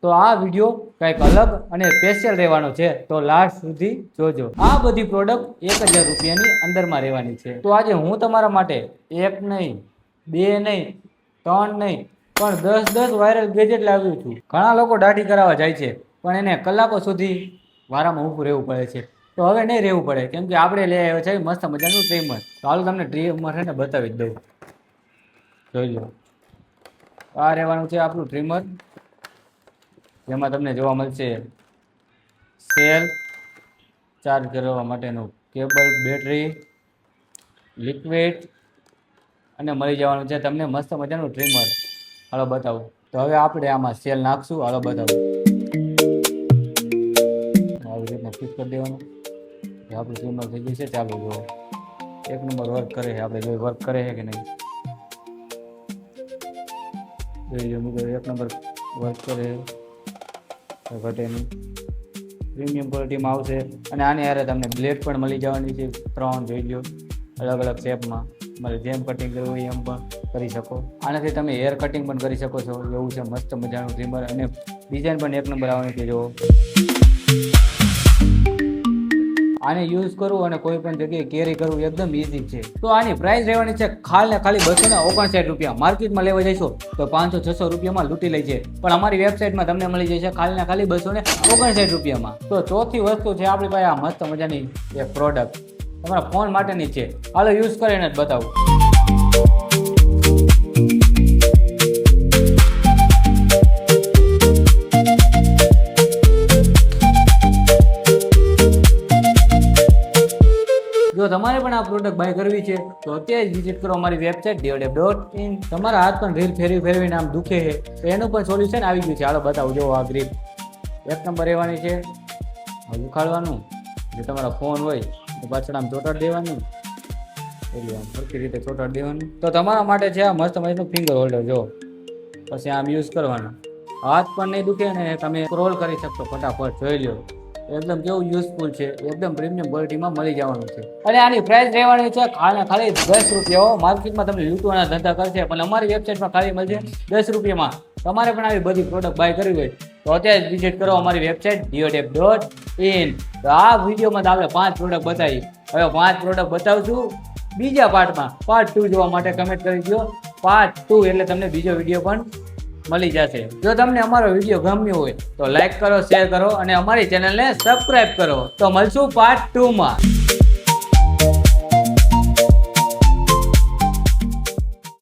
તો આ વિડીયો કંઈક અલગ અને સ્પેશિયલ રહેવાનો છે, તો લાસ્ટ સુધી જોજો. આ બધી પ્રોડક્ટ 1000 રૂપિયાની અંદરમાં રહેવાની છે. તો આજે હું તમારા માટે એક નહીં, બે નહીં, ત્રણ નહીં, પણ 10 વાયરલ ગેજેટ લાવ્યો છું. ઘણા લોકો દાઢી કરાવવા જાય છે, પણ એને કલાકો સુધી વારામાં ઊભું રહેવું પડે છે. તો હવે નહીં રહેવું પડે, કેમ કે આપણે લઈ આવ્યા છે મસ્ત મજાનું ટ્રીમર. તો હાલો તમને ટ્રીમર છે ને બતાવી જ દઉં. જોઈ લો, આ રહેવાનું છે આપણું ટ્રીમર, જેમાં તમને જોવા મળશે સેલ, ચાર્જ કરવા માટેનું કેબલ, બેટરી, લિક્વિડ અને મળી જવાનું છે તમને મસ્ત મજાનું ટ્રીમર. હાલો બતાવું. તો હવે આપણે આમાં સેલ નાખશું. હાલો બતાવું. આવી રીતના ફિટ કરી દેવાનું. આપણું ટ્રીમર થઈ ગયું છે. ચાલુ જો એક નંબર વર્ક કરે છે. આપણે જોઈ વર્ક કરે છે કે નહીં. જોઈ લો મિત્રો, એક નંબર વર્ક કરે, ઘટે નહીં, પ્રીમિયમ ક્વોલિટીમાં આવશે. અને આની હારે તમને બ્લેડ પણ મળી જવાની છે 3. જોઈ લો, અલગ અલગ શેપમાં. તમારે જેમ કટિંગ કરવું હોય એમ પણ કરી શકો. આનાથી તમે હેર કટિંગ પણ કરી શકો છો. એવું છે મસ્ત મજાનું ટ્રીમર, અને ડિઝાઇન પણ એક નંબર આવવાની છે. જો આને યુઝ કરવું અને કોઈ પણ જગ્યાએ કેરી કરવું એકદમ ઇઝી છે. તો આની પ્રાઇસ રહેવાની છે ખાલી 259 રૂપિયા. માર્કેટમાં લેવા જઈશો તો 500-600 રૂપિયામાં લૂંટી લે છે, પણ અમારી વેબસાઇટમાં તમને મળી જશે ખાલી 259 રૂપિયામાં. તો ચોથી વસ્તુ છે આપણી પાસે આ મસ્ત મજાની એક પ્રોડક્ટ, તમારા ફોન માટેની છે. હાલો યુઝ કરીને જ બતાવું. જો તમારે પણ આ પ્રોડક્ટ બાય કરવી છે તો અત્યારે જ વિઝિટ કરો અમારી વેબસાઇટ dodep.in. તમારા હાથ પણ રીલ ફેરવીને આમ દુખે છે તો એનું પણ સોલ્યુશન આવી ગયું છે. હાલો બતાવું. જો આ ગ્રીપ એક નંબર રહેવાની છે. ઉખાડવાનું, જે તમારા ફોન હોય તો પાછળ આમ ચોટાડી દેવાનું, એટલે આમ સરખી રીતે ચોટાડી દેવાનું. તો તમારા માટે છે આ મસ્ત મજાનું ફિંગર હોલ્ડર. જો પછી આમ યુઝ કરવાનું, હાથ પણ નહીં દુખે અને તમે સ્ક્રોલ કરી શકશો ફટાફટ. જોઈ લો એકદમ કેવું યુઝફુલ છે, એકદમ પ્રીમિયમ ક્વોલિટીમાં મળી જવાનું છે. અને આની પ્રાઇસ રહેવાની છે ખાલી 10 રૂપિયા. માર્કેટમાં તમને લૂંટવાના ધંધા કરશે, પણ અમારી વેબસાઇટમાં ખાલી મળશે 10 રૂપિયામાં. તમારે પણ આવી બધી પ્રોડક્ટ બાય કરવી હોય તો અત્યારે જ વિઝિટ કરો અમારી વેબસાઇટ dodep.in. તો આ વિડીયોમાં તો આપણે 5 પ્રોડક્ટ બતાવી. હવે 5 પ્રોડક્ટ બતાવશું બીજા પાર્ટમાં. પાર્ટ 2 જોવા માટે કમેન્ટ કરી દો પાર્ટ 2, એટલે તમને બીજો વિડીયો પણ મળી જશે. જો તમને અમારો વિડીયો ગમ્યો હોય તો લાઈક કરો, શેર કરો અને અમારી ચેનલને સબસ્ક્રાઇબ કરો. તો મળશું પાર્ટ 2 માં.